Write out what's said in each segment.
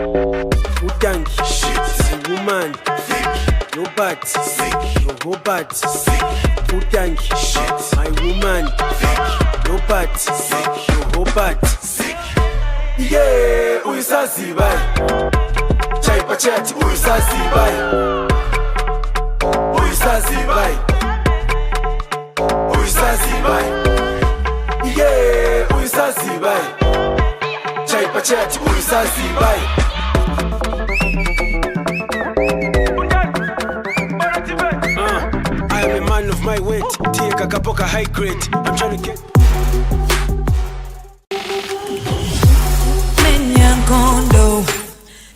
Utangi, shit, woman, thick, your butt, sick, your whole butt, sick, Utangi, shit, my woman, thick, your butt, sick, your whole butt, sick. Yeah, uyisazibai, chaipa chat, uyisazibai, uyisazibai, uyisazibai, yeah, uyisazibai, chaipa chat, uyisazibai. I am a man of my weight. Take a kapoka high grade. I'm trying to get. Menyankondo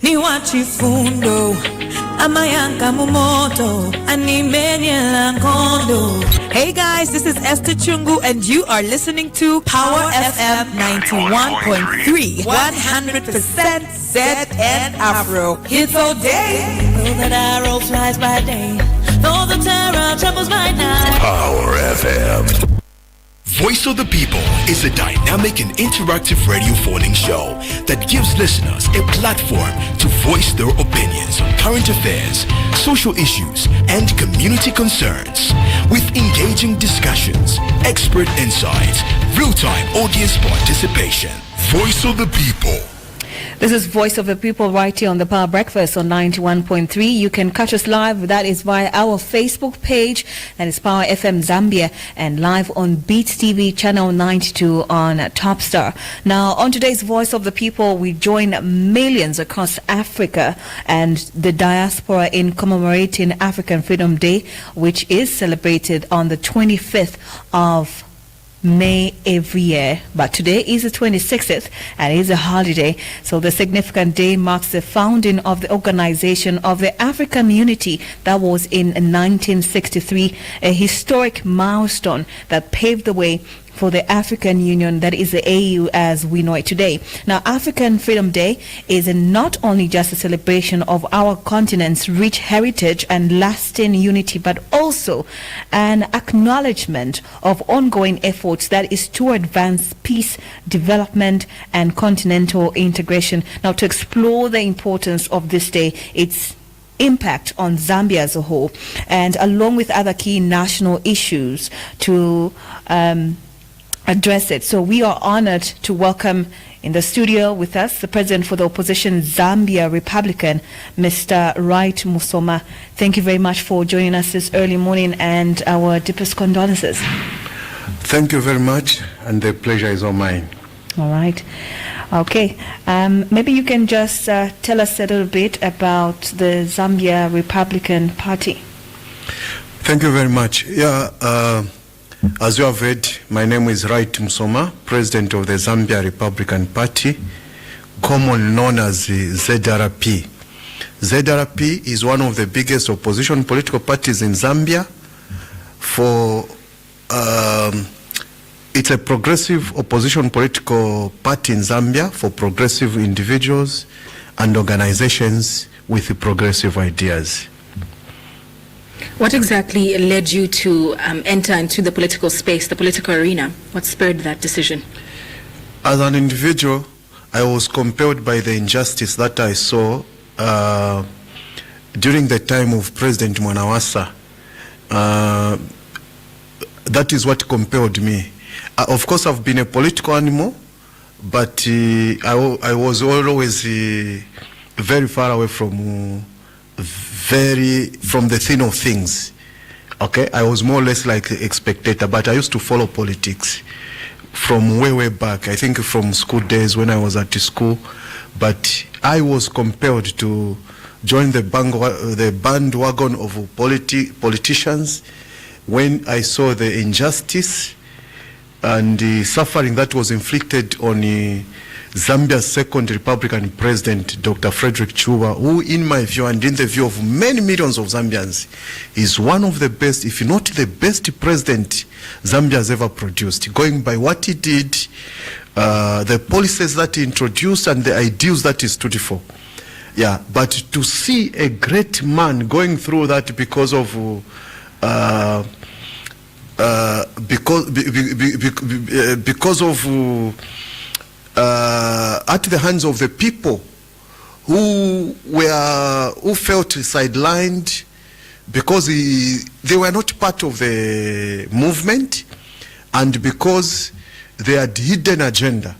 ni wachifundo amayanga mumoto ani menyankondo. Hey guys, this is Esther Chungu and you are listening to Power FM 91.3, 100% ZN Afro. Hits all day. Know that arrow flies by day. Though the terror trembles by night. Power FM. Voice of the People is a dynamic and interactive radio phone-in show that gives listeners a platform to voice their opinions on current affairs, social issues, and community concerns. With engaging discussions, expert insights, real-time audience participation. Voice of the People. This is Voice of the People right here on the Power Breakfast on 91.3. You can catch us live. That is via our Facebook page. That is Power FM Zambia, and live on Beats TV channel 92 on Topstar. Now, on today's Voice of the People, we join millions across Africa and the diaspora in commemorating African Freedom Day, which is celebrated on the 25th of May every year, but today is the 26th and it is a holiday. So the significant day marks the founding of the organization of the African Unity that was in 1963, a historic milestone that paved the way for the African Union, that is the AU as we know it today. Now, African Freedom Day is not only just a celebration of our continent's rich heritage and lasting unity, but also an acknowledgement of ongoing efforts that is to advance peace, development, and continental integration. Now, to explore the importance of this day, its impact on Zambia as a whole, and along with other key national issues to address it. So we are honored to welcome in the studio with us the president for the opposition Zambia Republican, Mr. Wright Musoma. Thank you very much for joining us this early morning, and our deepest condolences. Thank you very much, and the pleasure is all mine. All right. Okay. Maybe you can just tell us a little bit about the Zambia Republican Party. Thank you very much. As you have heard, my name is Wright Musoma, President of the Zambia Republican Party, commonly known as the ZRP. ZRP is one of the biggest opposition political parties in Zambia. It's a progressive opposition political party in Zambia for progressive individuals and organizations with progressive ideas. What exactly led you to enter into the political space, the political arena? What spurred that decision? As an individual, I was compelled by the injustice that I saw during the time of President Mwanawasa. That is what compelled me. Of course, I've been a political animal, but I was always very far away from the thin of things. Okay, I was more or less like a spectator, but I used to follow politics from way back. I think from school days when I was at school. But I was compelled to join the bandwagon of politicians when I saw the injustice and the suffering that was inflicted on Zambia's second Republican president, Dr. Frederick Chuba, who in my view and in the view of many millions of Zambians is one of the best, if not the best president Zambia has ever produced, going by what he did, the policies that he introduced and the ideals that he stood for. Yeah, but to see a great man going through that because of at the hands of the people who felt sidelined because they were not part of the movement, and because they had hidden agenda.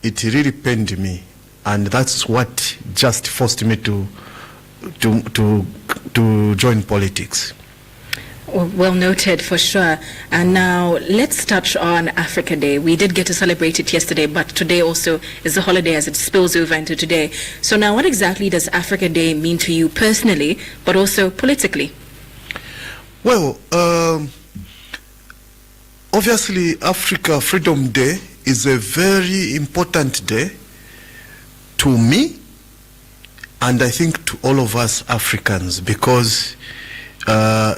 It really pained me, and that's what just forced me to join politics. Well noted, for sure. And now let's touch on Africa Day. We did get to celebrate it yesterday, but today also is a holiday as it spills over into today. So now what exactly does Africa Day mean to you personally, but also politically? Well, obviously Africa Freedom Day is a very important day to me, and I think to all of us Africans, because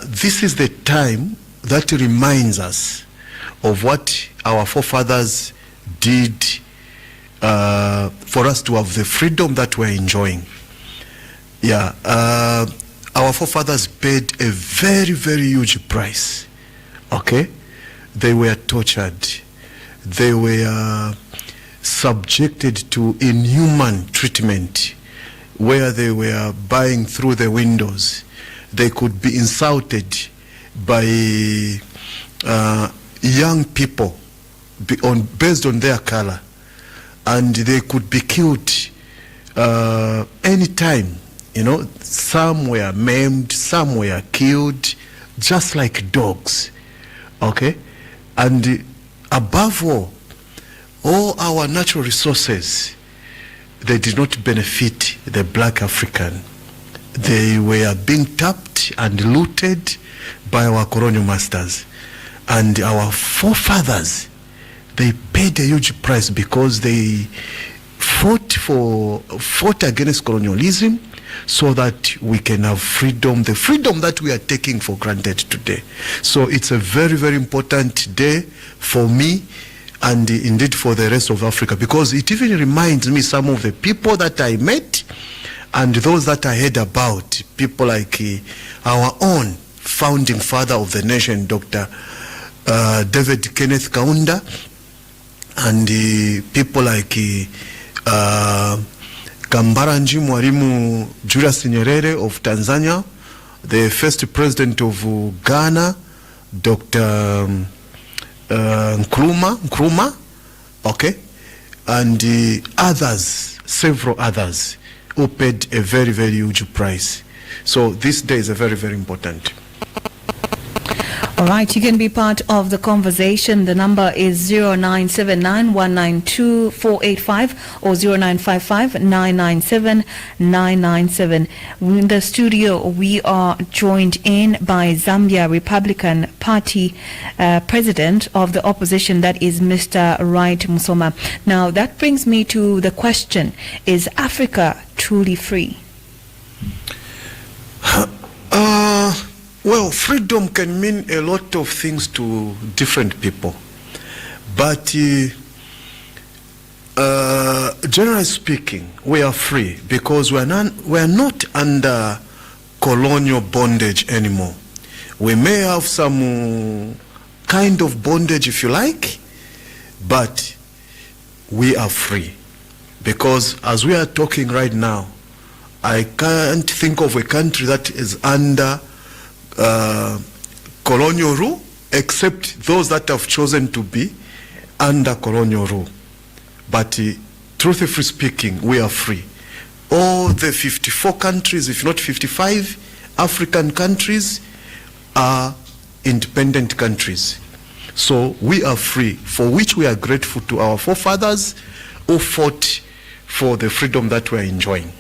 this is the time that reminds us of what our forefathers did for us to have the freedom that we're enjoying. Yeah, our forefathers paid a very, very huge price. Okay, they were tortured, they were subjected to inhuman treatment, where they were buying through the windows. They could be insulted by young people based on their color, and they could be killed anytime. You know, some were maimed, some were killed, just like dogs. Okay, and above all our natural resources, they did not benefit the black African. They were being tapped and looted by our colonial masters. And our forefathers, they paid a huge price because they fought against colonialism so that we can have freedom, the freedom that we are taking for granted today. So it's a very, very important day for me, and indeed for the rest of Africa, because it even reminds me some of the people that I met and those that I heard about, people like our own founding father of the nation, Dr. David Kenneth Kaunda, and people like Kambaranji Mwalimu Julius Nyerere of Tanzania, the first president of Ghana, Dr. Nkrumah, okay, and others, several others, who paid a very, very huge price. So this day is a very, very important. All right, you can be part of the conversation. The number is 0979-192-485 or 0955-997-997. In the studio, we are joined in by Zambia Republican Party President of the opposition, that is Mr. Wright Musoma. Now, that brings me to the question, is Africa truly free? Well, freedom can mean a lot of things to different people, but generally speaking, we are free because we are not under colonial bondage anymore. We may have some kind of bondage, if you like, but we are free because as we are talking right now, I can't think of a country that is under colonial rule, except those that have chosen to be under colonial rule. But truthfully speaking, we are free. All the 54 countries, if not 55, African countries are independent countries. So we are free, for which we are grateful to our forefathers who fought for the freedom that we are enjoying.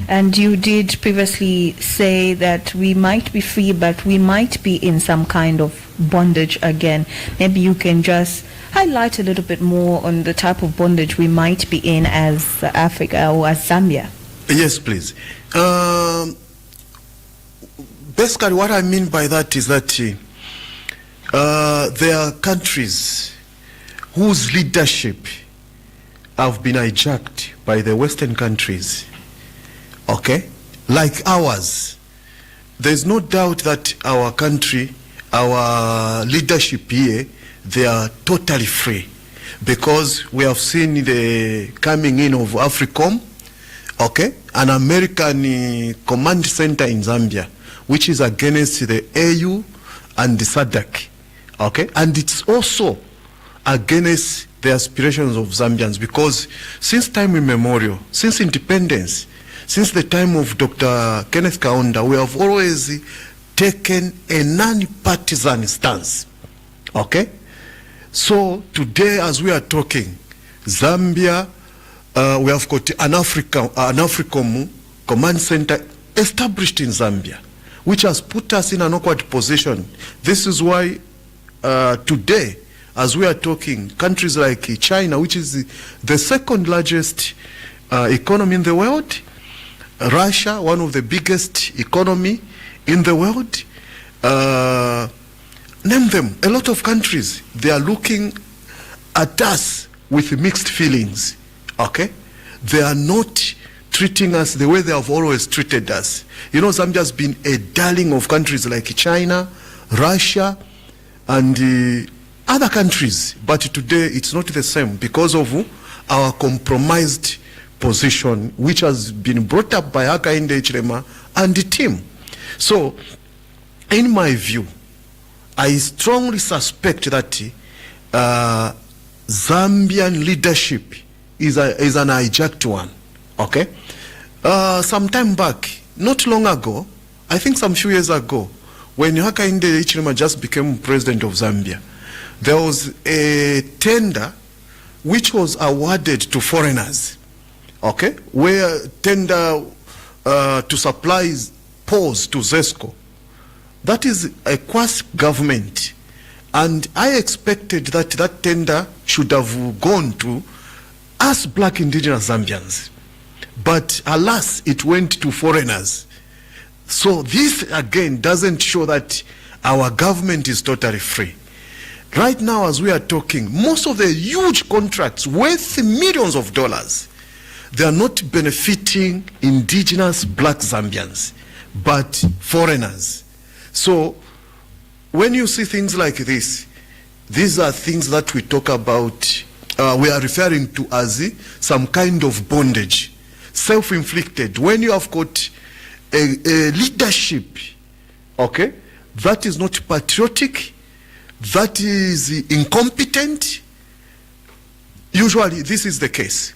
And you did previously say that we might be free, but we might be in some kind of bondage again. Maybe you can just highlight a little bit more on the type of bondage we might be in as Africa or as Zambia. Yes, please. Basically, what I mean by that is that there are countries whose leadership have been hijacked by the Western countries. Okay, like ours. There's no doubt that our country, our leadership here, they are totally free, because we have seen the coming in of AFRICOM okay, an American command center in Zambia, which is against the AU and the SADC, okay, and it's also against the aspirations of Zambians, because since time immemorial, since independence, since the time of Dr. Kenneth Kaunda, we have always taken a non-partisan stance, okay? So today, as we are talking, Zambia, we have got an AFRICOM command center established in Zambia, which has put us in an awkward position. This is why today, as we are talking, countries like China, which is the second largest economy in the world, Russia, one of the biggest economy in the world, name them, a lot of countries, they are looking at us with mixed feelings, okay? They are not treating us the way they have always treated us. You know, Zambia has been a darling of countries like China, Russia, and other countries, but today it's not the same because of our compromised position, which has been brought up by Hakainde Hichilema and the team. So, in my view, I strongly suspect that Zambian leadership is an hijacked one, okay? Some time back, not long ago, I think some few years ago, when Hakainde Hichilema just became president of Zambia, there was a tender which was awarded to foreigners, okay, where tender to supply poles to ZESCO. That is a quasi government, and I expected that that tender should have gone to us black indigenous Zambians, but alas, it went to foreigners. So this again doesn't show that our government is totally free. Right now, as we are talking, most of the huge contracts worth millions of dollars, they are not benefiting indigenous black Zambians, but foreigners. So when you see things like this, these are things that we talk about, we are referring to as some kind of bondage, self-inflicted. When you have got a leadership, okay, that is not patriotic, that is incompetent, usually this is the case.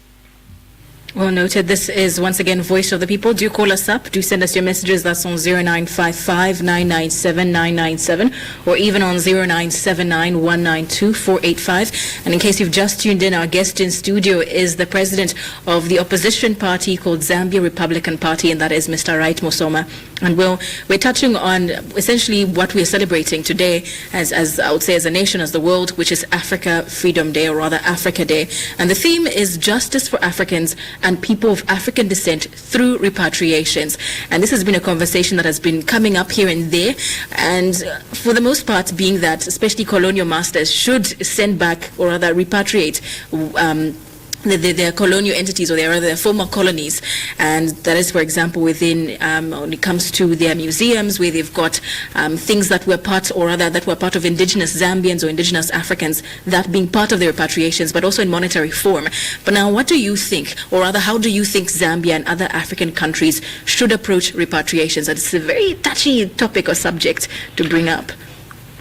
Well noted. This is once again Voice of the People. Do call us up. Do send us your messages. That's on 0955 997 997 or even on 0979 192 485. And in case you've just tuned in, our guest in studio is the president of the opposition party called Zambia Republican Party, and that is Mr. Wright Musoma. And we're touching on essentially what we're celebrating today as I would say as a nation, as the world, which is Africa Freedom Day, or rather Africa Day. And the theme is justice for Africans and people of African descent through repatriations. And this has been a conversation that has been coming up here and there, and for the most part being that especially colonial masters should send back, or rather repatriate their colonial entities, or their former colonies. And that is, for example, within when it comes to their museums, where they've got things that were part, or rather that were part of indigenous Zambians or indigenous Africans, that being part of the repatriations, but also in monetary form. But now, what do you think, or rather how do you think Zambia and other African countries should approach repatriations? It's a very touchy topic or subject to bring up.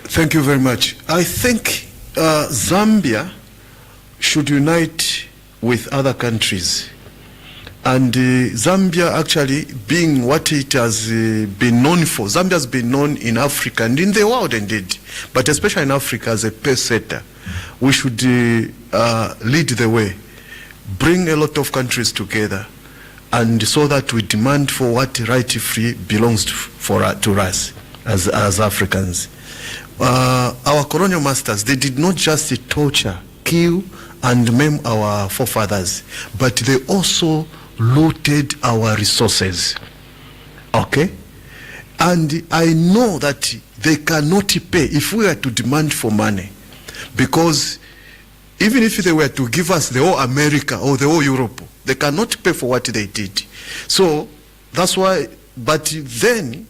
Thank you very much. I think Zambia should unite with other countries, and Zambia actually being what it has been known for. Zambia has been known in Africa and in the world indeed, but especially in Africa as a pace setter. We should lead the way, bring a lot of countries together, and so that we demand for what rightfully belongs to us as Africans. Our colonial masters, they did not just torture, kill, and maim our forefathers, but they also looted our resources, okay? And I know that they cannot pay if we were to demand for money, because even if they were to give us the whole America or the whole Europe, they cannot pay for what they did. So that's why, but then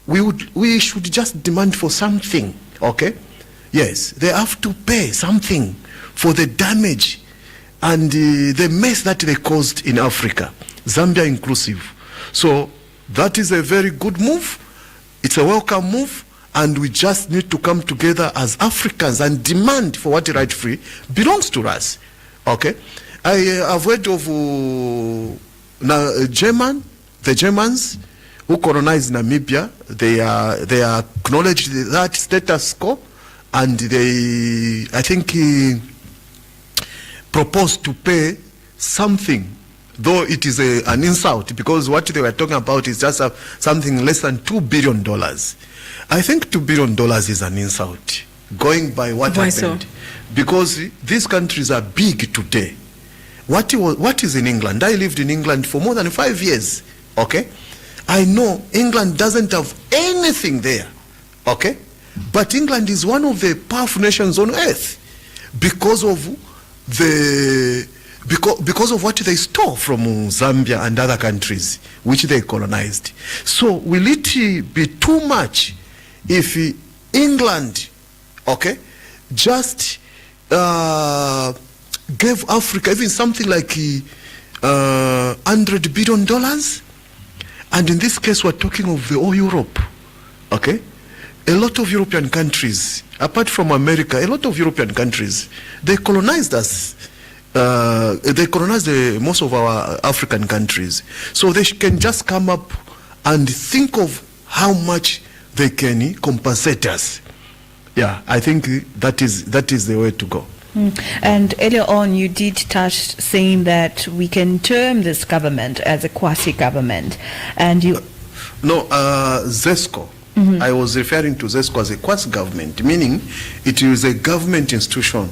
we should just demand for something, okay? Yes, they have to pay something for the damage and the mess that they caused in Africa, Zambia inclusive. So that is a very good move. It's a welcome move, and we just need to come together as Africans and demand for what rightfully belongs to us. Okay, I've heard of the Germans who colonized Namibia. They acknowledged that status quo, and they, I think, proposed to pay something, though it is an insult, because what they were talking about is just something less than $2 billion. I think $2 billion is an insult, going by what Why happened. so? Because these countries are big today. What is in England? I lived in England for more than 5 years. Okay, I know England doesn't have anything there. Okay, but England is one of the powerful nations on earth because of what they stole from Zambia and other countries which they colonized. So will it be too much if England, okay, just gave Africa even something like $100 billion? And in this case, we're talking of the whole Europe, okay? A lot of European countries, apart from America, a lot of European countries, they colonized us. They colonized most of our African countries. So they can just come up and think of how much they can compensate us. Yeah, I think that is the way to go. And earlier on, you did touch saying that we can term this government as a quasi-government, and you. No, ZESCO. I was referring to ZESCO as a quasi-government, meaning it is a government institution.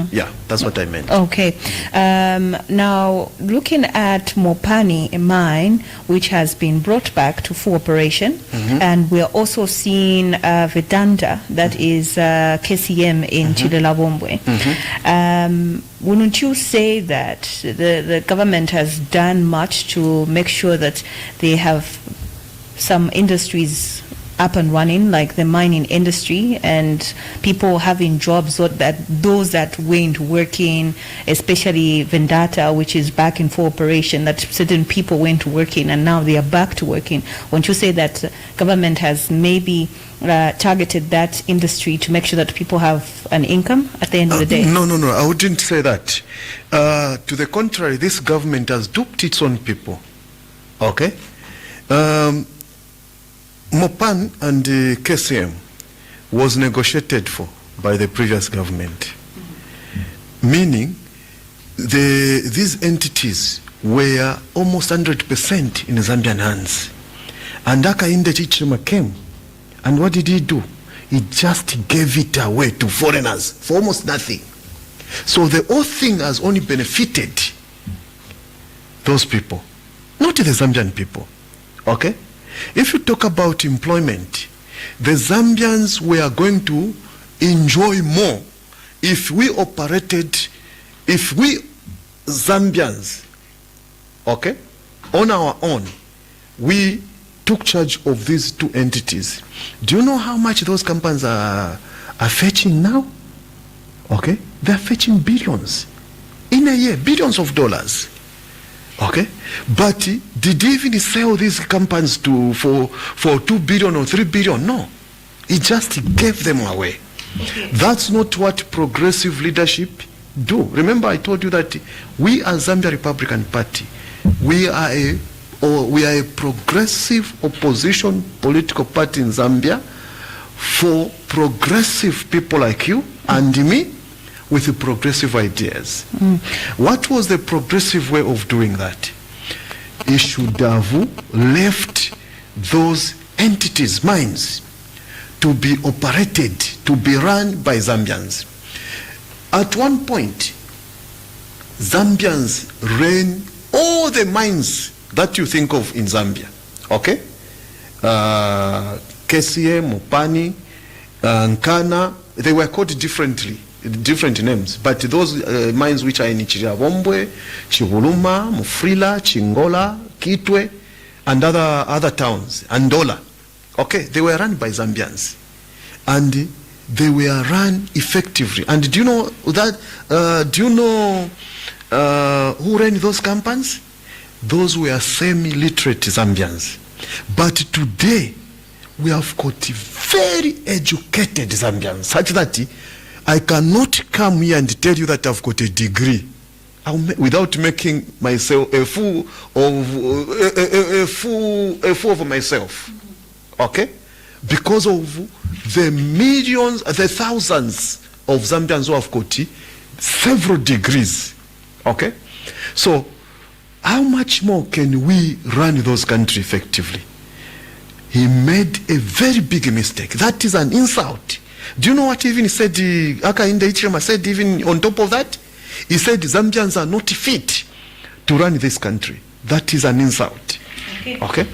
Yeah, that's what I meant. Okay. Now, looking at Mopani mine, which has been brought back to full operation, and we're also seeing Vedanta, that is KCM in Chilelabombwe. Wouldn't you say that the government has done much to make sure that they have some industries up and running, like the mining industry, and people having jobs, so that those that weren't working, especially Vendetta, which is back in full operation, that certain people weren't working and now they are back to working? Won't you say that government has maybe targeted that industry to make sure that people have an income at the end of the day? No, I wouldn't say that. To the contrary, this government has duped its own people. Okay? Mopan and KCM was negotiated for by the previous government, meaning these entities were almost 100% in Zambian hands. And Nsaka Chichima came, and what did he do? He just gave it away to foreigners for almost nothing. So the whole thing has only benefited those people, not the Zambian people. Okay? If you talk about employment, the Zambians were going to enjoy more if we Zambians, okay, on our own, we took charge of these two entities. Do you know how much those companies are fetching now? Okay, they're fetching billions in a year, billions of dollars. Okay, but did he even sell these companies for 2 billion or 3 billion? No, he just gave them away. Okay. That's not what progressive leadership do. Remember, I told you that we as Zambia Republican Party, we are a progressive opposition political party in Zambia for progressive people like you and me, with the progressive ideas. What was the progressive way of doing that? He should have left those entities, mines, to be operated, to be run by Zambians. At one point, Zambians ran all the mines that you think of in Zambia. Okay? KCM, Mopani, Nkana, they were called differently. Different names, but those mines which are in Chirabombwe, Chibuluma, Mufrila, Chingola, Kitwe, and other towns, Andola. Okay, they were run by Zambians, and they were run effectively. And do you know that? Do you know who ran those campaigns? Those were semi-literate Zambians. But today, we have got very educated Zambians, such that I cannot come here and tell you that I've got a degree without making myself a fool of myself. Okay? Because of the millions, the thousands of Zambians who have got several degrees. Okay? So, how much more can we run those countries effectively? He made a very big mistake. That is an insult. Do you know what he even said? Hakainde Hichilema said even on top of that? He said Zambians are not fit to run this country. That is an insult. Okay.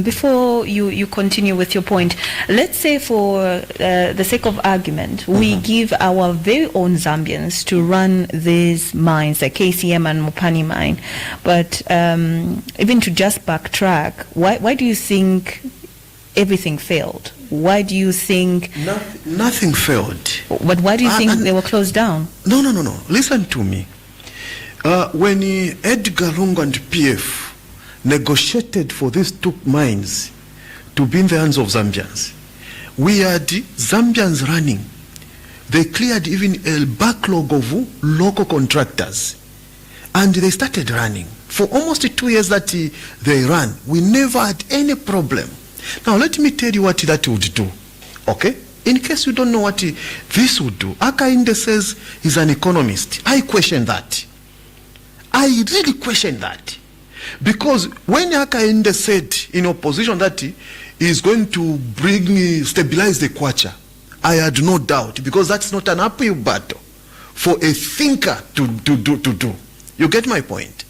Before you continue with your point, let's say for the sake of argument, we give our very own Zambians to run these mines, like KCM and Mopani mine. But even to just backtrack, why do you think everything failed? Why do you think... Nothing failed. But why do you think they were closed down? No. Listen to me. When Edgar Lungu and PF negotiated for these two mines to be in the hands of Zambians, we had Zambians running. They cleared even a backlog of local contractors, and they started running. For almost 2 years that they ran, we never had any problem. Now let me tell you what that would do, okay? In case you don't know what this would do. Hakainde says he's an economist. I question that. I really question that. Because when Hakainde said in opposition that he is going to stabilize the Kwacha, I had no doubt, because that's not an uphill battle for a thinker to do. You get my point?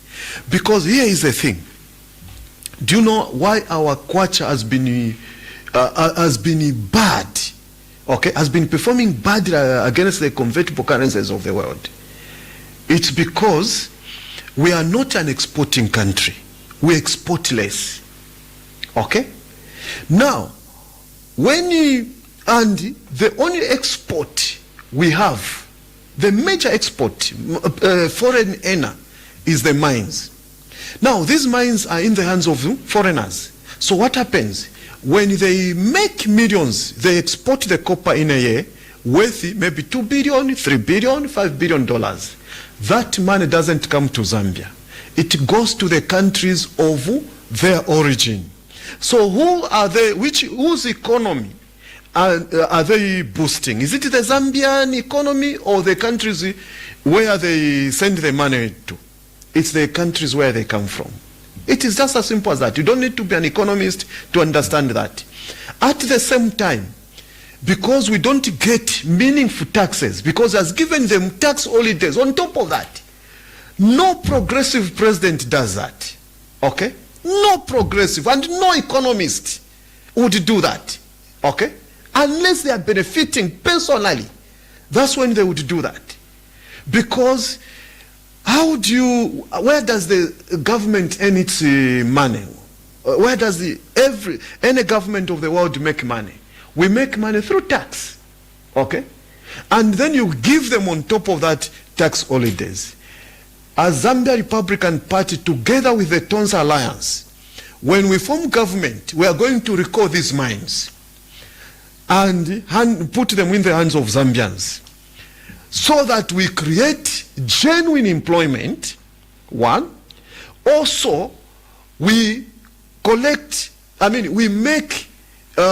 Because here is the thing. Do you know why our Kwacha has been bad? Okay, has been performing bad against the convertible currencies of the world. It's because we are not an exporting country. We export less. Okay? Now, and the only export we have, the major export, foreign earner, is the mines. Now, these mines are in the hands of foreigners. So what happens? When they make millions, they export the copper in a year, worth maybe $2 billion, $3 billion, $5 billion. That money doesn't come to Zambia. It goes to the countries of their origin. So who are they, whose economy are they boosting? Is it the Zambian economy or the countries where they send the money to? It's the countries where they come from. It is just as simple as that. You don't need to be an economist to understand that. At the same time, because we don't get meaningful taxes, because has given them tax holidays on top of that. No progressive president does that. Okay? No progressive and no economist would do that. Okay? Unless they are benefiting personally. That's when they would do that. Because where does the government earn its money? Where does any government of the world make money? We make money through tax. Okay? And then you give them on top of that tax holidays. As Zambia Republican Party, together with the Tonsa Alliance, when we form government, we are going to recall these mines and put them in the hands of Zambians, so that we create genuine employment, one. Also, we collect, we make, we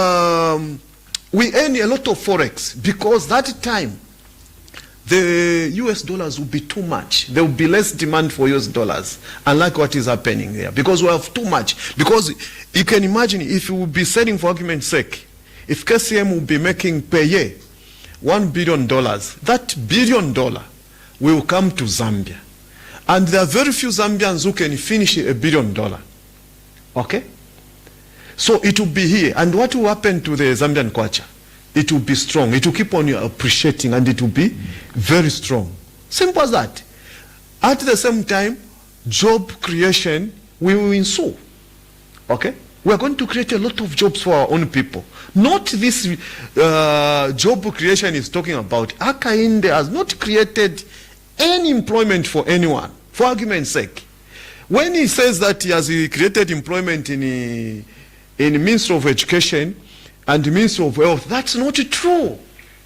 earn a lot of forex, because that time, the US dollars will be too much. There will be less demand for US dollars, unlike what is happening there, because we have too much. Because you can imagine, if you will be selling, for argument's sake, if KCM will be making per year $1 billion, that $1 billion will come to Zambia. And there are very few Zambians who can finish $1 billion. Okay? So it will be here. And what will happen to the Zambian Kwacha? It will be strong. It will keep on appreciating, and it will be very strong. Simple as that. At the same time, job creation will ensue. Okay? We are going to create a lot of jobs for our own people. Not this job creation is talking about. Hakainde has not created any employment for anyone, for argument's sake. When he says that he has created employment in Ministry of Education and the Ministry of Health, that's not true.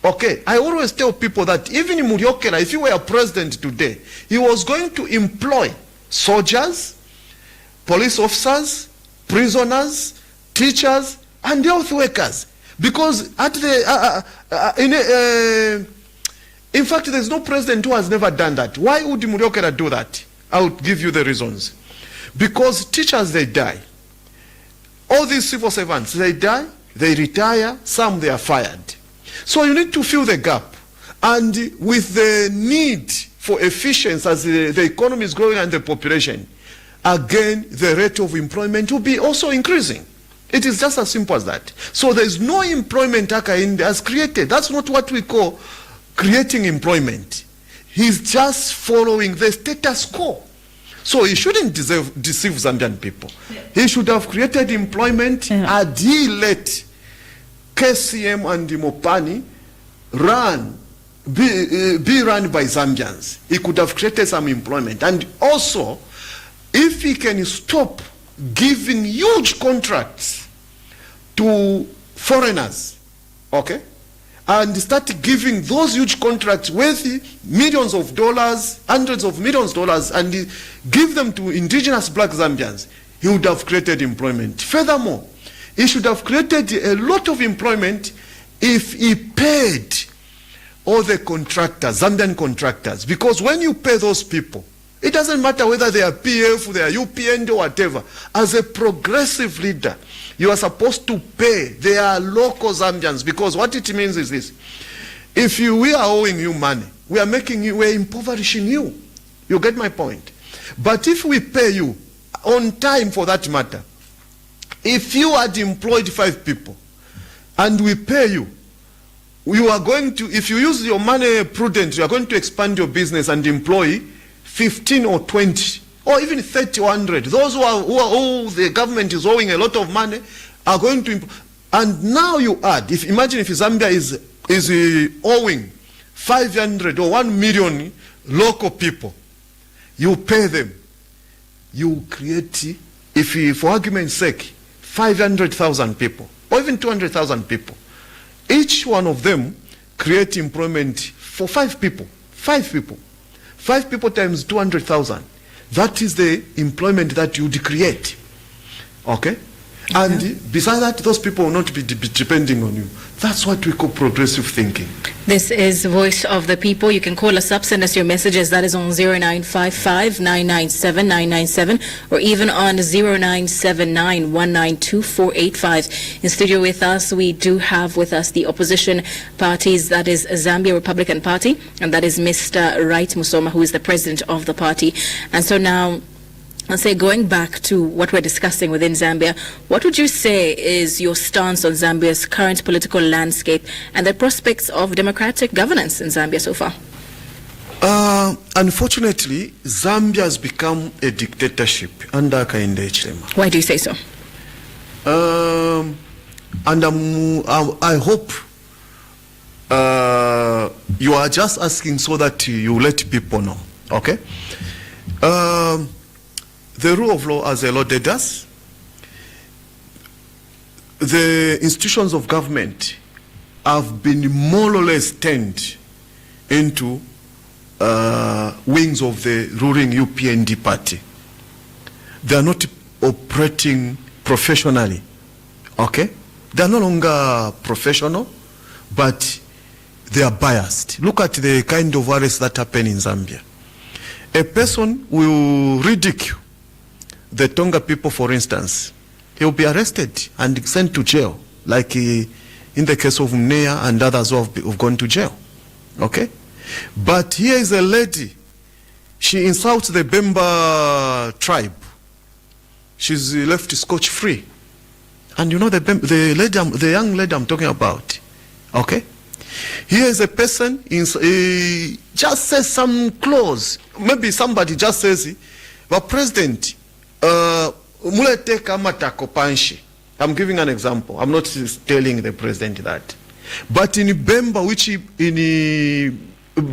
Okay, I always tell people that even in Muryokera, if he were president today, he was going to employ soldiers, police officers, prisoners, teachers, and health workers. Because at the in fact, there's no president who has never done that. Why would Muryokera do that? I'll give you the reasons. Because teachers, they die. All these civil servants, they die, they retire, some they are fired. So you need to fill the gap. And with the need for efficiency as the economy is growing and the population, again, the rate of employment will be also increasing. It is just as simple as that. So there's no employment Hakainde has created. That's not what we call creating employment. He's just following the status quo. So he shouldn't deceive Zambian people. He should have created employment and he let KCM and Mopani be run by Zambians. He could have created some employment. And also, if he can stop giving huge contracts to foreigners, okay, and start giving those huge contracts worth millions of dollars, hundreds of millions of dollars, and give them to indigenous black Zambians, he would have created employment. Furthermore, he should have created a lot of employment if he paid all the contractors, Zambian contractors, because when you pay those people, it doesn't matter whether they are PF, they are UPN or whatever. As a progressive leader, you are supposed to pay their local Zambians, because what it means is this. If we are owing you money, we are impoverishing you. You get my point? But if we pay you on time, for that matter, if you had employed 5 people and we pay you, you are going to, if you use your money prudently, you are going to expand your business and employ 15 or 20 or even 30 or 100. Those who the government is owing a lot of money are going to, and now you add, imagine if Zambia is owing 500 or 1 million local people, you pay them, you create, for argument's sake, 500,000 people or even 200,000 people. Each one of them create employment for 5 people. 5 people. 5 people times 200,000. That is the employment that you would create. Okay? And besides that, those people will not be depending on you. That's what we call progressive thinking. This is Voice of the People. You can call us up, send us your messages. That is on 0955 997 997 or even on 0979 192 In studio with us, we do have with us the opposition parties. That is Zambia Republican Party, and that is Mr. Wright Musoma, who is the president of the party. And so now, I'll say, going back to what we're discussing within Zambia, what would you say is your stance on Zambia's current political landscape and the prospects of democratic governance in Zambia so far? Unfortunately, Zambia has become a dictatorship under Hakainde Hichilema. Why do you say so? And I hope you are just asking so that you let people know, okay? The rule of law, as the law did us, the institutions of government have been more or less turned into wings of the ruling UPND party. They are not operating professionally, okay? They are no longer professional, but they are biased. Look at the kind of arrests that happen in Zambia. A person will ridicule the Tonga people, for instance. He will be arrested and sent to jail, like in the case of Mnea and others who have gone to jail. Okay? But here is a lady. She insults the Bemba tribe. She's left scotch-free. And you know the young lady I'm talking about. Okay? Here is a person, he just says some clause. Maybe somebody just says, but President, I'm giving an example. I'm not telling the president that. But in Bemba, which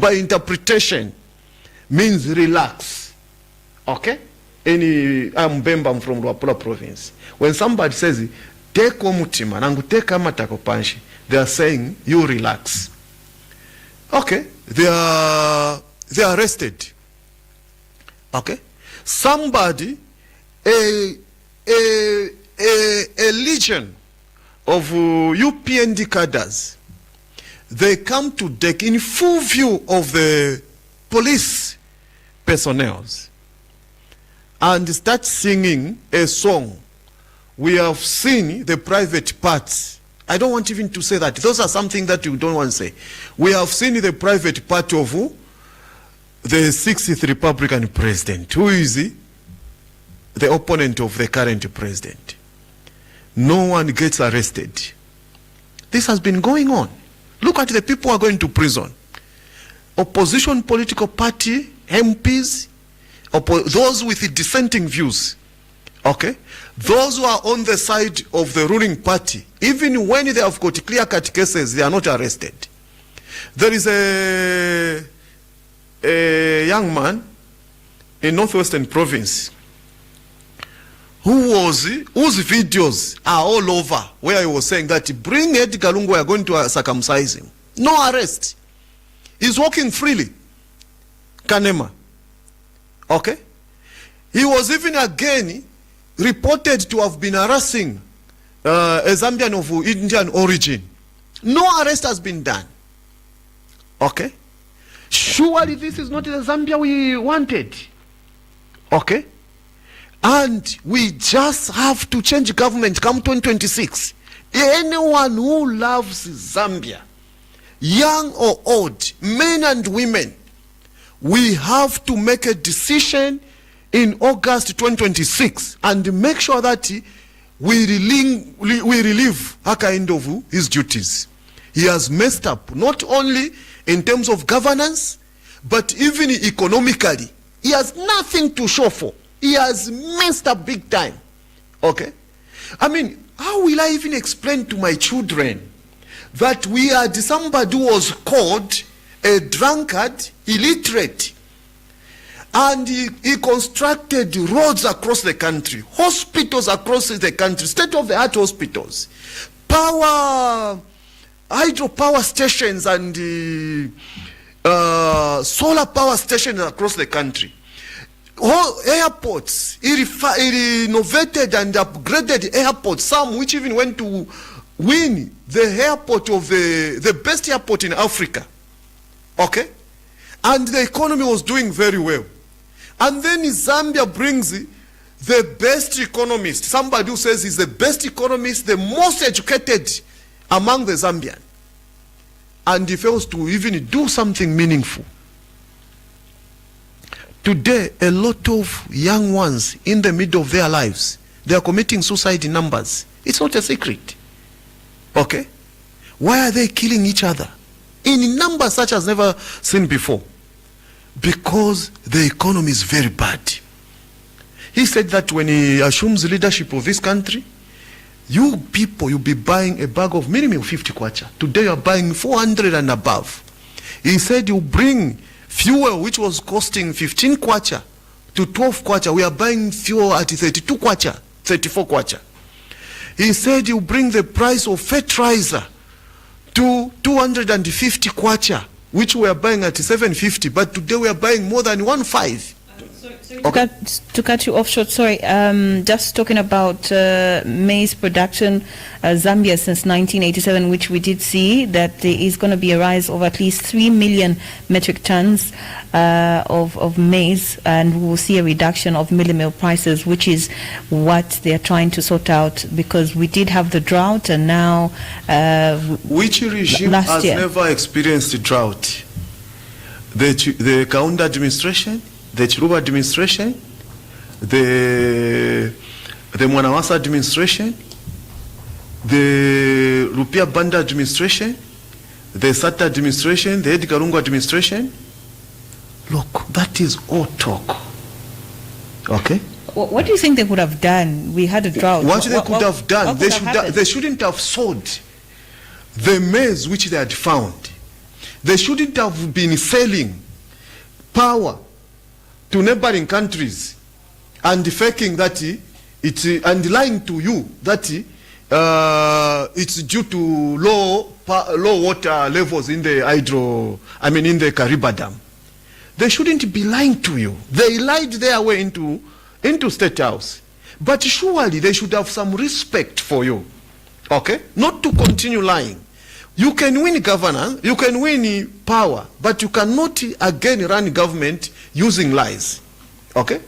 by interpretation, means relax. Okay? I'm Bemba, I'm from Luapula province. When somebody says, take omutima, nangu take amatako panshi, they are saying, you relax. Okay? They are arrested. Okay? Somebody, a legion of UPND cadres, they come to deck in full view of the police personnel and start singing a song. We have seen the private parts. I don't want even to say that. Those are something that you don't want to say. We have seen the private part of the 60th Republican president, who is the opponent of the current president. No one gets arrested. This has been going on. Look at the people who are going to prison. Opposition political party, MPs, those with dissenting views. Okay? Those who are on the side of the ruling party, even when they have got clear-cut cases, they are not arrested. There is a young man in Northwestern Province whose videos are all over, where he was saying that bring Edgar Lungu, we are going to circumcise him. No arrest. He's walking freely. Kanema. Okay? He was even again reported to have been harassing a Zambian of Indian origin. No arrest has been done. Okay? Surely this is not the Zambia we wanted. Okay? And we just have to change government come 2026. Anyone who loves Zambia, young or old, men and women, we have to make a decision in August 2026 and make sure that we relieve Hakaindovu his duties. He has messed up, not only in terms of governance, but even economically. He has nothing to show for. He has messed up big time. Okay? I mean, how will I even explain to my children that we had somebody who was called a drunkard, illiterate, and he constructed roads across the country, hospitals across the country, state-of-the-art hospitals, hydropower stations and solar power stations across the country. All airports, he renovated and upgraded airports, some which even went to win the airport of the best airport in Africa. Okay? And the economy was doing very well. And then Zambia brings the best economist, somebody who says he's the best economist, the most educated among the Zambian. And he fails to even do something meaningful. Today, a lot of young ones in the middle of their lives, they are committing suicide in numbers. It's not a secret. Okay? Why are they killing each other? In numbers such as never seen before. Because the economy is very bad. He said that when he assumes leadership of this country, you people, you'll be buying a bag of minimum 50 kwacha. Today you are buying 400 and above. He said you bring fuel which was costing 15 kwacha to 12 kwacha. We are buying fuel at 32 kwacha, 34 kwacha. He said you bring the price of fertilizer to 250 kwacha, which we are buying at 750, but today we are buying more than 1.5. Okay. To cut you off short, sorry, just talking about maize production, Zambia since 1987, which we did see that there is going to be a rise of at least 3 million metric tons of maize, and we will see a reduction of milling prices, which is what they are trying to sort out, because we did have the drought, and now which regime has never experienced a drought? The Kaunda administration, the Chiluba administration, the Mwanawasa administration, the Rupia Banda administration, the Sata administration, the Edgar Lungu administration. Look, that is all talk. Okay? What do you think they would have done? We had a drought. What they could have done, they shouldn't have sold the maize which they had found. They shouldn't have been selling power to neighboring countries and faking that and lying to you that it's due to low water levels in the in the Kariba Dam. They shouldn't be lying to you. They lied their way into State House. But surely they should have some respect for you. Okay? Not to continue lying. You can win governance, you can win power, but you cannot again run government using lies. Okay?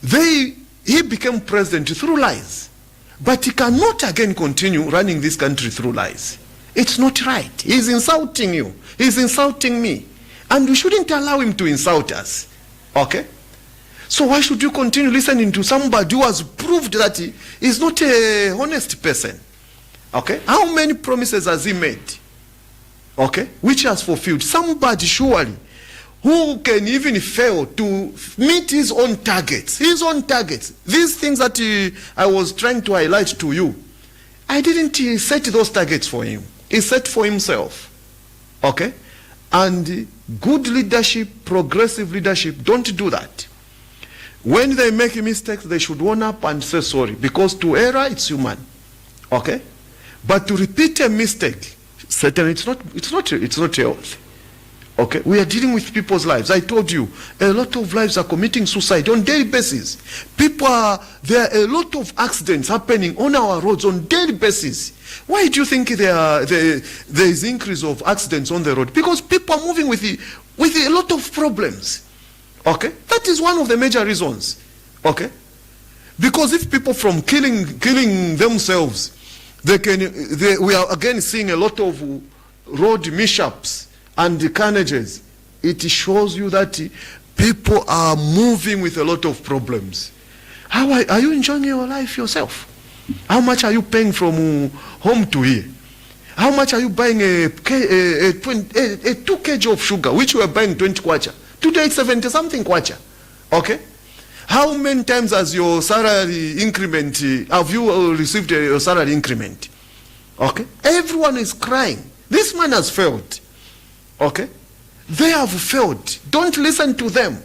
He became president through lies. But he cannot again continue running this country through lies. It's not right. He's insulting you. He's insulting me. And we shouldn't allow him to insult us. Okay? So why should you continue listening to somebody who has proved that he is not a honest person? Okay? How many promises has he made? Okay? Which has fulfilled? Somebody surely who can even fail to meet his own targets. His own targets. These things that I was trying to highlight to you, I didn't set those targets for him. He set for himself. Okay? And good leadership, progressive leadership, don't do that. When they make mistakes, they should own up and say sorry. Because to err, it's human. Okay? But to repeat a mistake, certainly it's not healthy. Okay? We are dealing with people's lives. I told you, a lot of lives are committing suicide on daily basis. There are a lot of accidents happening on our roads on daily basis. Why do you think there is increase of accidents on the road? Because people are moving with a lot of problems. Okay? That is one of the major reasons. Okay? Because if people from killing themselves, we are again seeing a lot of road mishaps and carnages. It shows you that people are moving with a lot of problems. How are you enjoying your life yourself? How much are you paying from home to here? How much are you buying a 2 kg of sugar, which you were buying 20 kwacha? Today it's 70 something kwacha. Okay? How many times has your salary increment, have you received your salary increment? Okay? Everyone is crying. This man has failed. Okay? They have failed. Don't listen to them.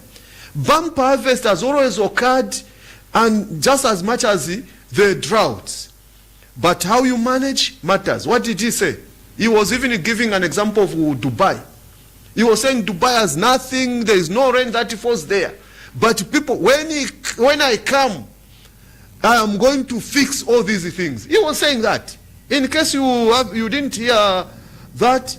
Bumper harvest has always occurred, and just as much as the droughts. But how you manage matters. What did he say? He was even giving an example of Dubai. He was saying Dubai has nothing, there is no rain that falls there. But people, when I come, I am going to fix all these things. He was saying that. In case you didn't hear that,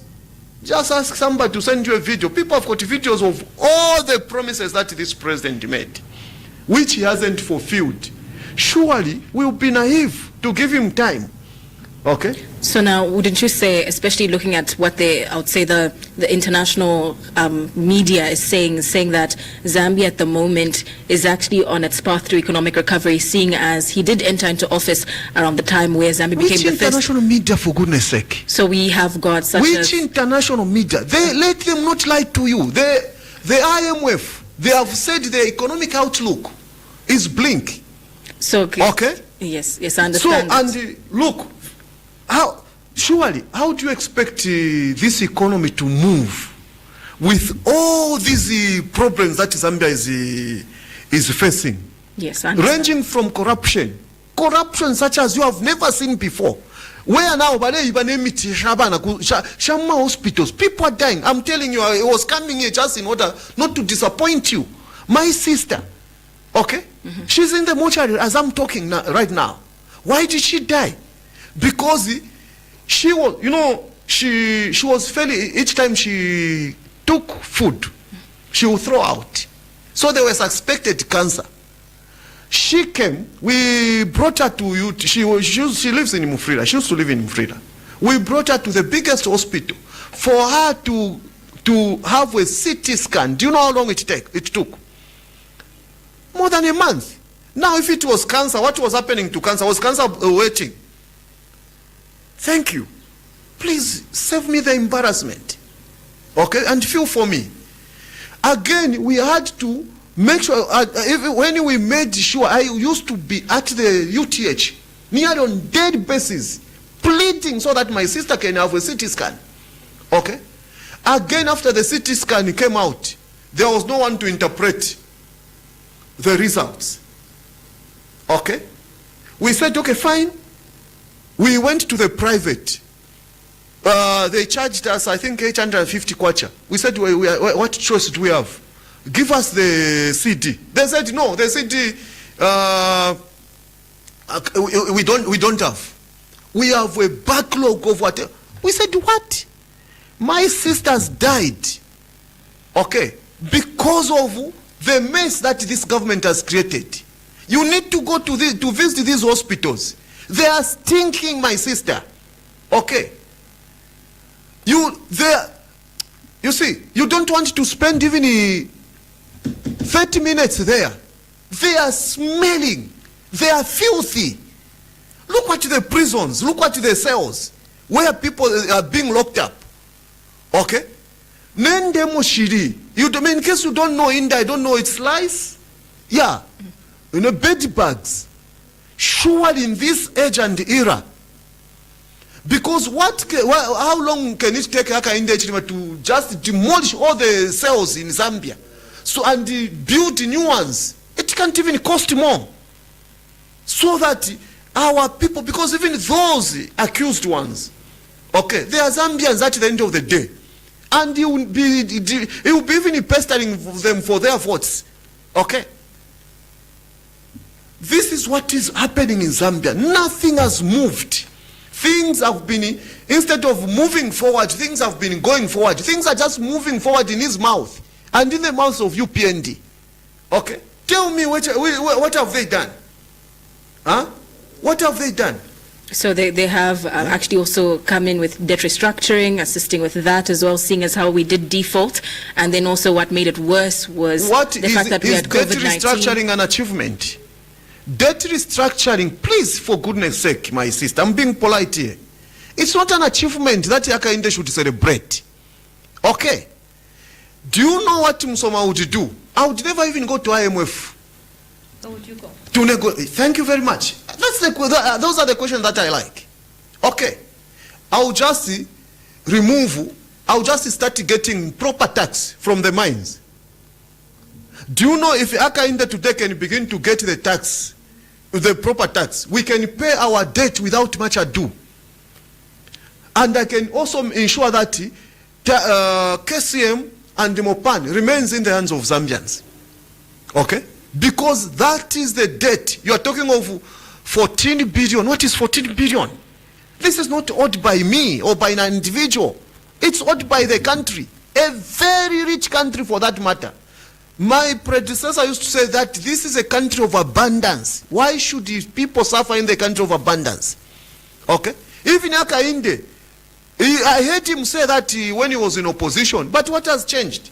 just ask somebody to send you a video. People have got videos of all the promises that this president made, which he hasn't fulfilled. Surely we'll be naive to give him time. Okay? So now, wouldn't you say, especially looking at what I would say the international media is saying that Zambia at the moment is actually on its path to economic recovery, seeing as he did enter into office around the time where Zambia became the first. Which international media, for goodness sake? So we have got such Which international media? They let them not lie to you. The IMF, they have said the economic outlook is blink. So okay? Yes, I understand. So, and look, how do you expect this economy to move with all these problems that Zambia is facing? Yes, I understand. Ranging from corruption such as you have never seen before. Where now, Shamma hospitals, people are dying. I'm telling you, I was coming here just in order not to disappoint you. My sister, okay, she's in the mortuary as I'm talking right now. Why did she die? Because she was, she was fairly, each time she took food, she would throw out. So they were suspected cancer. She came, we brought her to you, she lives in Mufrida, she used to live in Mufrida. We brought her to the biggest hospital for her to have a CT scan. Do you know how long it took? More than a month. Now if it was cancer, what was happening to cancer? Was cancer waiting? Thank you. Please save me the embarrassment. Okay? And feel for me. Again, we had to make sure, when we made sure, I used to be at the UTH, near on daily basis, pleading so that my sister can have a CT scan. Okay? Again, after the CT scan came out, there was no one to interpret the results. Okay? We said, okay, fine. We went to the private. They charged us, I think, 850 kwacha. We said, what choice do we have? Give us the CD. They said, no, the CD, we don't have. We have a backlog of whatever. We said, what? My sisters died, okay, because of the mess that this government has created. You need to go to visit these hospitals. They are stinking, my sister. Okay. You see, you don't want to spend even 30 minutes there. They are smelling. They are filthy. Look at the prisons. Look at the cells where people are being locked up. Okay? Nende mushiri. In case you don't know India, I don't know its lies. Yeah. Bed bugs. Surely in this age and era. Because how long can it take Haka India to just demolish all the cells in Zambia? So, and build new ones. It can't even cost more. So that our people, because even those accused ones, okay, they are Zambians at the end of the day. And he will be even pestering them for their votes. Okay? This is what is happening in Zambia. Nothing has moved. Things have been, instead of moving forward, things have been going forward. Things are just moving forward in his mouth and in the mouth of UPND. Okay? Tell me what have they done? Huh? What have they done? So they have actually also come in with debt restructuring, assisting with that as well, seeing as how we did default. And then also what made it worse was the fact that we had COVID-19. Debt restructuring an achievement? Debt restructuring, please, for goodness sake, my sister, I'm being polite here. It's not an achievement that Yakainde should celebrate. Okay. Do you know what Msoma would do? I would never even go to IMF. Where would you go? Thank you very much. Those are the questions that I like. Okay. I'll just start getting proper tax from the mines. Do you know if Akainde today can begin to get the tax, the proper tax, we can pay our debt without much ado. And I can also ensure that KCM and Mopan remains in the hands of Zambians. Okay? Because that is the debt. You are talking of 14 billion. What is 14 billion? This is not owed by me or by an individual. It's owed by the country. A very rich country for that matter. My predecessor used to say that this is a country of abundance. Why should people suffer in the country of abundance? Okay? Even Akainde, I heard him say that when he was in opposition. But what has changed?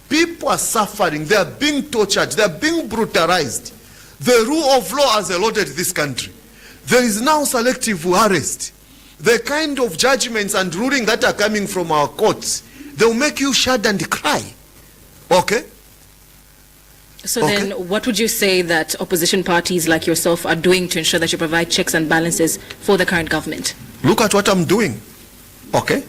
People are suffering. They are being tortured. They are being brutalized. The rule of law has eluded this country. There is now selective arrest. The kind of judgments and ruling that are coming from our courts, they will make you shudder and cry. Okay? So then what would you say that opposition parties like yourself are doing to ensure that you provide checks and balances for the current government? Look at what I'm doing. Okay?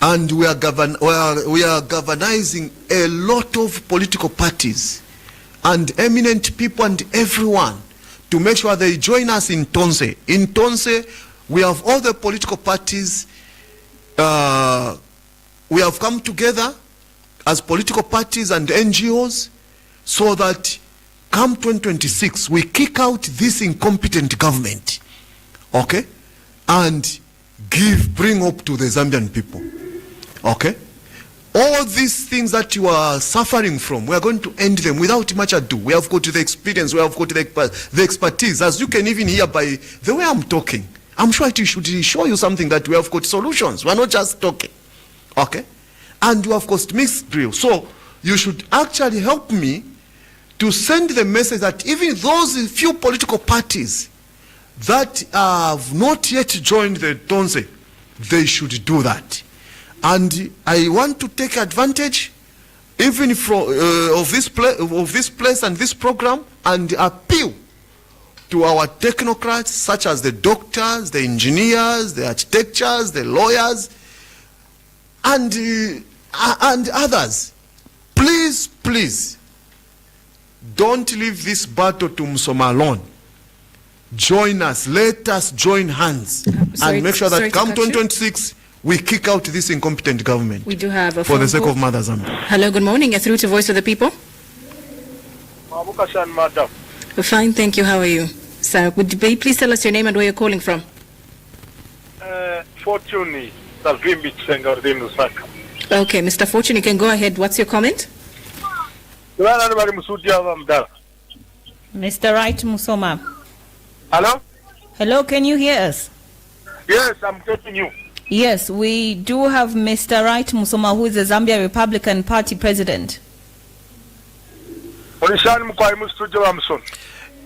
And we are galvanizing a lot of political parties and eminent people and everyone to make sure they join us in Tonse. In Tonse, we have all the political parties. We have come together as political parties and NGOs so that come 2026, we kick out this incompetent government. Okay? And bring hope to the Zambian people. Okay? All these things that you are suffering from, we are going to end them without much ado. We have got the experience, we have got the expertise, as you can even hear by the way I'm talking. I'm sure it should show you something that we have got solutions. We're not just talking. Okay? And you have got mixed drill. So you should actually help me to send the message that even those few political parties that have not yet joined the Tonse, they should do that. And I want to take advantage even of this place and this program and appeal to our technocrats such as the doctors, the engineers, the architects, the lawyers, and others. Please, please, don't leave this battle to Musoma alone. Join us. Let us join hands and make sure that come 2026, we kick out this incompetent government. We do have a for the phone sake call. of Mother Zambia. Hello, good morning. You're through to Voice of the People. Madam. Fine, thank you. How are you? Sir, would you please tell us your name and where you're calling from? Fortune, Salvimbi Tsenga Nsaka. Okay, Mr. Fortune, you can go ahead. What's your comment? Mr. Right Musoma. Hello? Hello, can you hear us? Yes, I'm getting you. Yes, we do have Mr. Right Musoma, who is the Zambia Republican Party president.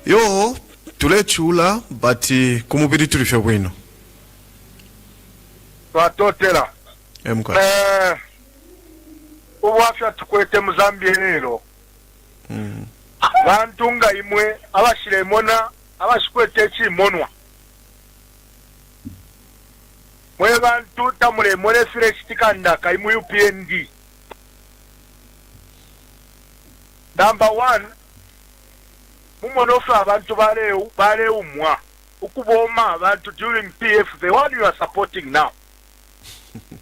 Yo, tulechula, but kumubiri tulife bwino. Twatotera. Emka. Uwafya tukwete mu Zambia lero. Bantu nga imwe abashire emona abashikwete ekimonwa. Mwe bantu tamule mole fresh tikanda kaimu UPND. Number 1, mumonofa abantu baleu mwa ukuboma abantu during PF, the one you are supporting now.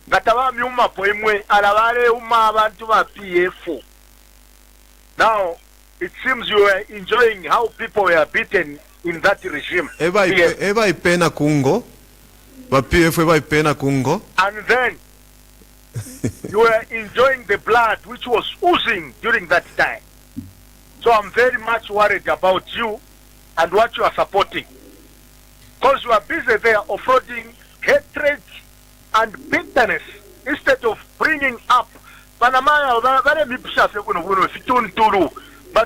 Gataba myuma poimwe alabale uma abantu ba PF. Now it seems you are enjoying how people were beaten in that regime. Eba ipena kungo. Ba PF eba ipena kungo. And then you were enjoying the blood which was oozing during that time. So I'm very much worried about you and what you are supporting. Because you are busy there offloading hatred and bitterness instead of bringing up. But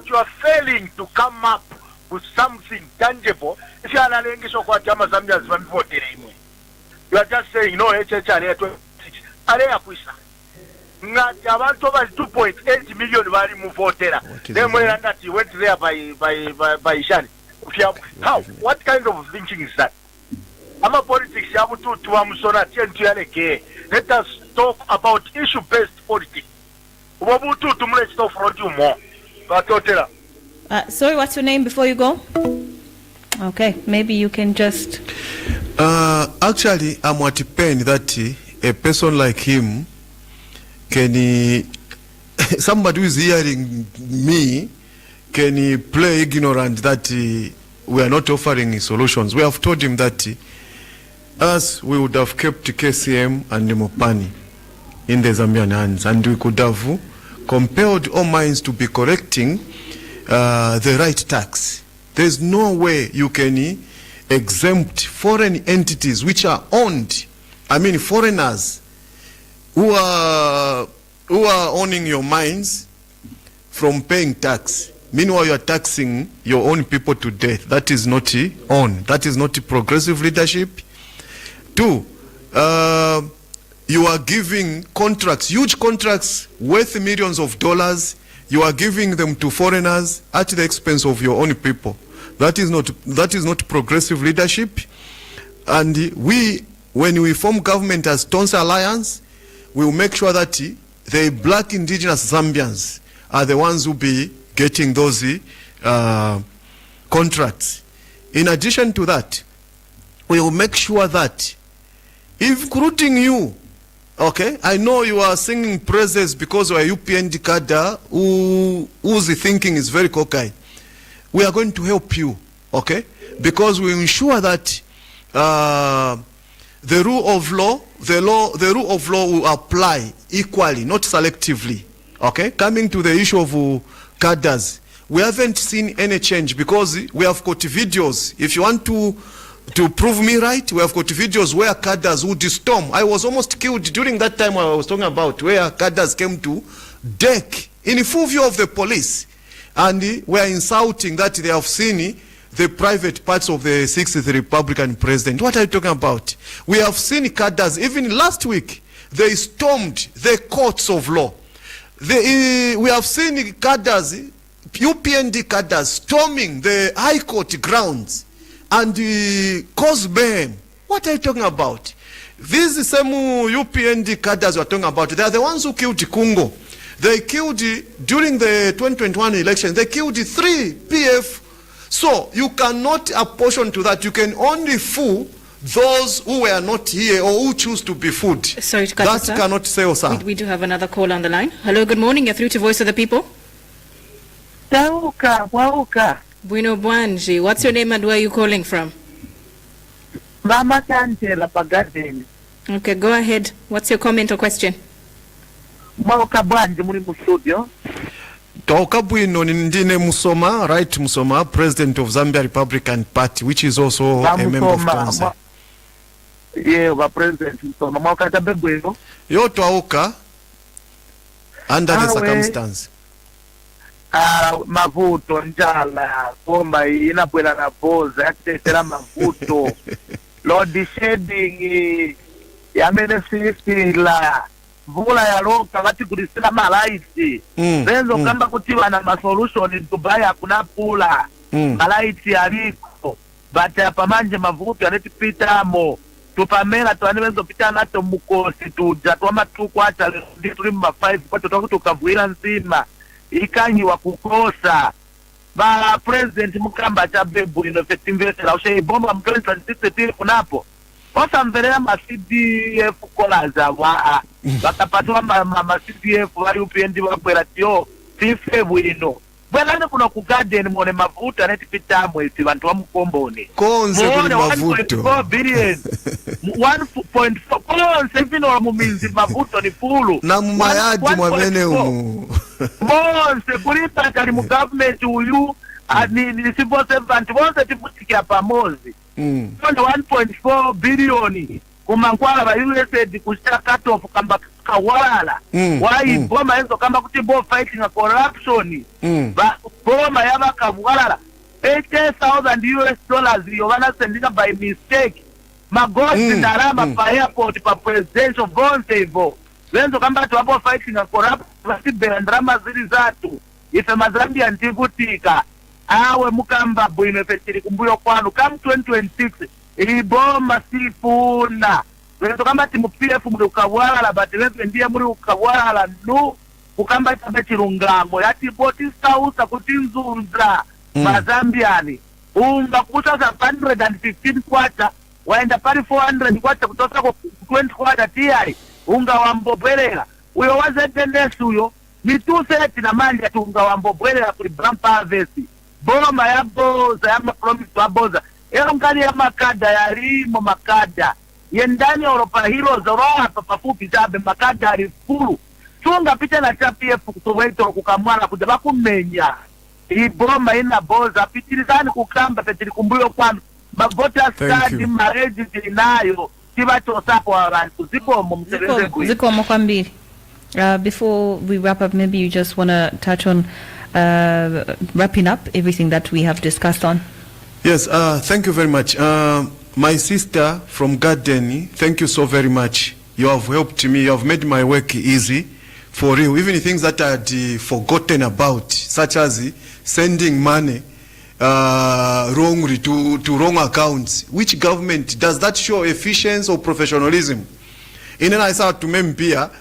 you are failing to come up with something tangible. If you are just saying, no, ngati abantu over 2.8 million bali mu votera. Then when that you went there by Shani. How? What kind of thinking is that? Ama politics yabu tu tuwamusona tientu yaleke. Let us talk about issue-based politics. Ubabu tu tumule stop front you more. Batotera. Sorry, what's your name before you go? Okay, maybe you can just... Actually, I'm at pain that a person like him can somebody who is hearing me can play ignorant that we are not offering solutions. We have told him that us we would have kept KCM and Mopani in the Zambian hands, and we could have compelled all mines to be correcting the right tax. There's no way you can exempt foreign entities which are owned, I mean foreigners who are owning your mines from paying tax. Meanwhile, you are taxing your own people to death. That is not that is not progressive leadership. 2, you are giving contracts, huge contracts worth millions of dollars. You are giving them to foreigners at the expense of your own people. That is not progressive leadership. And when we form government as Tonsa Alliance, we will make sure that the black indigenous Zambians are the ones who be getting those contracts. In addition to that, we will make sure that if recruiting you, okay, I know you are singing praises because you are UPND cadre whose thinking is very cockeyed. We are going to help you, okay, because we ensure that the rule of law will apply equally, not selectively. Okay, coming to the issue of cadres, we haven't seen any change because we have got videos. If you want to prove me right, we have got videos where cadres would storm. I was almost killed during that time I was talking about, where cadres came to deck in full view of the police, and were insulting that they have seen the private parts of the 6th Republican president. What are you talking about? We have seen cadres, even last week, they stormed the courts of law. We have seen cadres, UPND cadres, storming the High Court grounds and cause mayhem. What are you talking about? These same UPND cadres we are talking about, they are the ones who killed Kungo. They killed, during the 2021 election, they killed 3 PF. So you cannot apportion to that. You can only fool those who were not here or who choose to be fooled. Sorry to cut you, sir. That cannot say, sir. We do have another call on the line. Hello, good morning. You're through to Voice of the People. Wauka. Bueno Bwanji, what's your name and where are you calling from? Mama Kantela Pagadin. Okay, go ahead. What's your comment or question? Wauka Bwanji muri mu studio. Tauka bwino ndine Musoma, right Musoma, President of Zambia Republican Party, which is also a member of Council. Yeah, President Musoma. Wauka tabe bwino. Yo Tauka, under the circumstance. Mavuto njala koma inabwela na boza yakutetera mavuto load shedding yamene sisila mvula yaloka vatigulisira malaiti venzo kamba kuti vana masolution Dubai hakuna pula malaiti yaliko but apamanje mavuto yanetipitamo tupamela tuane venzo pita nato mukosi tuja twamatuku acha ndi tuli mma 5 kwato twakuti ukavwira nzima ikanyiwa kukosa ba president mukamba cha bebu inofetimvesera ushe bomba mu 2026 kunapo osamverera ma CDF kolaza wa bakapatwa ma CDF bari upendi bakwera tio tife bwino bwelane kuna ku garden mone mavuto anetipitamo iti bantu bamukombone konze kuli mavuto 1.4 billion 1.4 konse vino mu minzi mavuto ni fulu na mumayadi mwamene umu Monse kulipa kali mu government uyu ni civil servant bonse tiputika pamozi. Kona 1.4 billion kumankwala ba USAID kushika cut off kamba kawala. Why boma enzo kamba kuti bo fighting a corruption. Ba boma yaba kawala. $80,000 yovana sendika by mistake. Magosi ndarama pa airport pa presidential bonse hivyo. Wenzo kamba tu hapo fighting a corruption vasibera ndrama zili zatu ife mazambia ntikutika awe mukamba bwino fetiri kumbuyo kwanu kam 2026 iboma sifuna wenzo kamba timu PF muri ukawala bati wewe ndiye muri ukawala nu kukamba itabe chirungamo yati boti sausa kuti nzunza mazambiani unga kuta za 115 kwata waenda pari 400 kwata kutosa kwa 20 kwata TI unga wambobwelela uyo wazetendesi uyo mituseti na manja tu unga wambobwelela kuli brampa harvest boma ya boza ya mapromise wa boza ero mkali ya makada ya rimo makada yendani Europa Heroes roha papafupi zabe makada harifuru tunga pita na TPF kutoweto kukamwana kujaba kumenya iboma ina boza pitirizani kukamba petiri kumbuyo kwanu mavota stadi mareji zinayo Before we wrap up, maybe you just want to touch on wrapping up everything that we have discussed on. Yes, thank you very much. My sister from Garden, thank you so very much. You have helped me. You have made my work easy, for real. Even things that I had forgotten about, such as sending money wrongly to wrong accounts. Which government does that show efficiency or professionalism? In an answer to Mempia,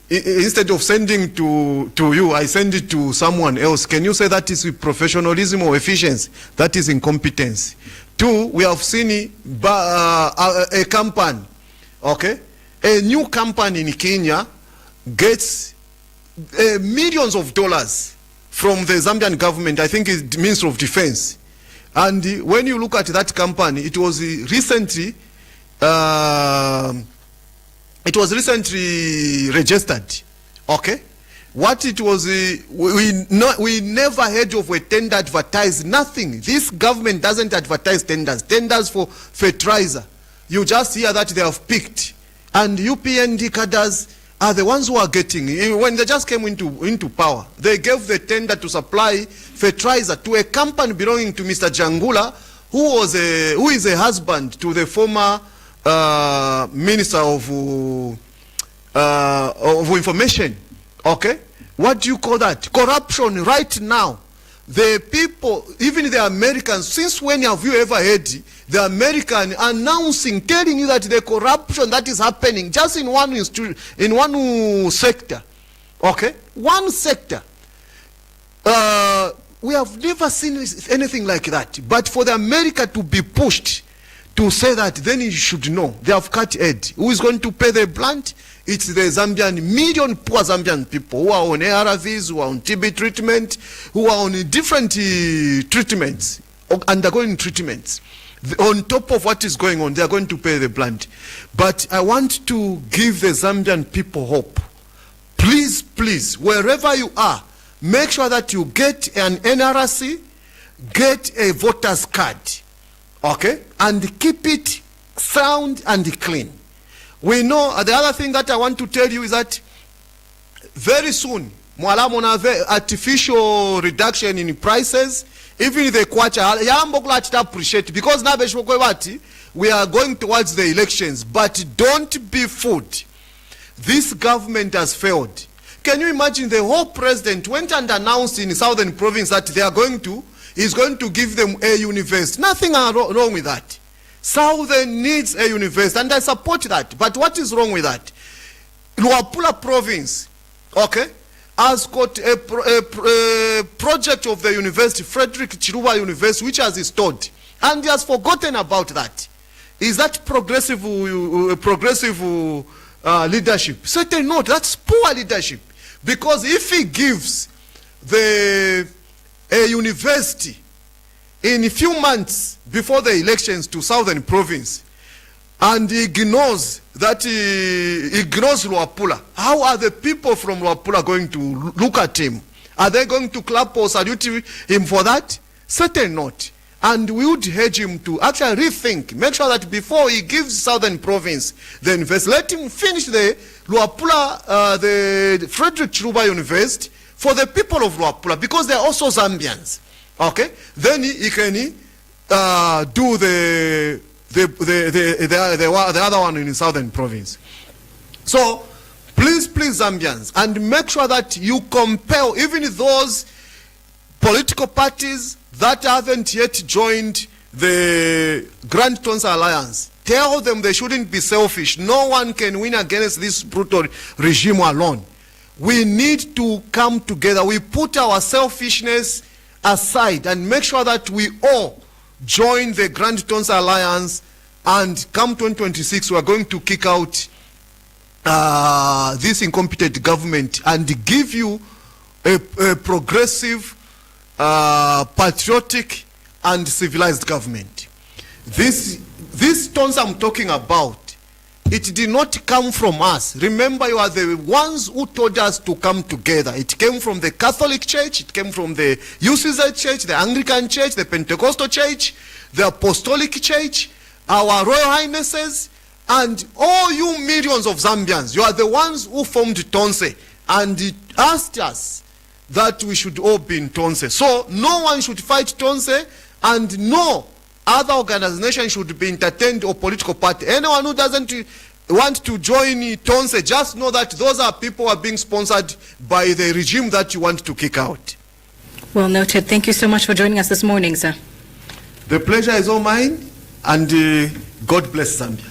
instead of sending to you, I send it to someone else. Can you say that is professionalism or efficiency? That is incompetence. Two, we have seen a company, okay, a new company in Kenya gets millions of dollars from the Zambian government. I think it's the Ministry of Defense. And when you look at that company, it was recently registered. Okay, what it was, we never heard of a tender advertised. Nothing. This government doesn't advertise tenders. Tenders for fertilizer, you just hear that they have picked, and UPND cadres are the ones who are getting. When they just came into power, they gave the tender to supply fertilizer to a company belonging to Mr. Jangula, who is a husband to the former Minister of Information. Okay, what do you call that? Corruption right now. The people, even the Americans, since when have you ever heard the American announcing, telling you that the corruption that is happening just in one sector, Okay? One sector. We have never seen anything like that. But for the America to be pushed to say that, then you should know. They have cut head. Who is going to pay the blunt? It's the million poor Zambian people who are on ARVs, who are on TB treatment, who are on different treatments, undergoing treatments. On top of what is going on, they are going to pay the blunt. But I want to give the Zambian people hope. Please, please, wherever you are, make sure that you get an NRC, get a voter's card, okay? And keep it sound and clean. We know, the other thing that I want to tell you is that very soon, mwala mona artificial reduction in prices, even the kwacha, yambokula appreciate, because now we are going towards the elections, but don't be fooled. This government has failed. Can you imagine the whole president went and announced in Southern Province that they are going to, he's going to give them a university. Nothing wrong with that. Southern needs a university, and I support that. But what is wrong with that? Luapula Province, okay, has got a project of the university, Frederick Chiruba University, which has installed, and he has forgotten about that. Is that progressive leadership? Certainly not. That's poor leadership. Because if he gives a university in a few months before the elections to Southern Province, and he ignores that, he ignores Luapula, how are the people from Luapula going to look at him? Are they going to clap or salute him for that? Certainly not. And we would urge him to actually rethink, make sure that before he gives Southern Province the university, let him finish the Luapula, the Frederick Chiruba University for the people of Luapula, because they are also Zambians. Okay? Then he can do the other one in the Southern Province. So, please, Zambians, and make sure that you compel even those political parties that haven't yet joined the Grand Tonsa Alliance. Tell them they shouldn't be selfish. No one can win against this brutal regime alone. We need to come together. We put our selfishness aside and make sure that we all join the Grand Tonsa Alliance, and come 2026 we are going to kick out this incompetent government and give you a progressive, patriotic and civilized government. This Tonsa I'm talking about, it did not come from us. Remember, you are the ones who told us to come together. It came from the Catholic Church, it came from the UCZ Church, the Anglican Church, the Pentecostal Church, the Apostolic Church, our Royal Highnesses, and all you millions of Zambians. You are the ones who formed Tonse and asked us that we should all be in Tonse. So no one should fight Tonse, and no other organization should be entertained or political party. Anyone who doesn't want to join Tonse, just know that those are people who are being sponsored by the regime that you want to kick out. Well noted. Thank you so much for joining us this morning, sir. The pleasure is all mine, and God bless Zambia.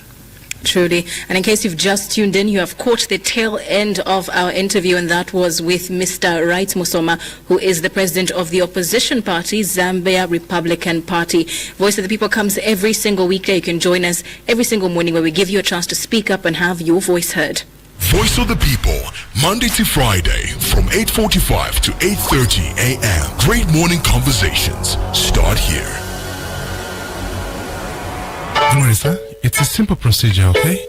Truly. And in case you've just tuned in, you have caught the tail end of our interview, and that was with Mr. Wright Musoma, who is the president of the opposition party, Zambia Republican Party. Voice of the People comes every single weekday. You can join us every single morning where we give you a chance to speak up and have your voice heard. Voice of the People, Monday to Friday from 8:45 to 8:30 a.m. Great morning conversations start here. Marissa, it's a simple procedure, okay?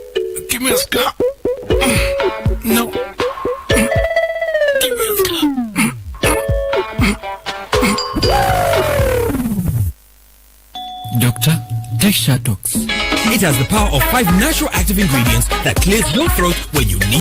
Give me a scar. No. Give me a scar. Doctor, take Shatox. It has the power of 5 natural active ingredients that clears your throat when you need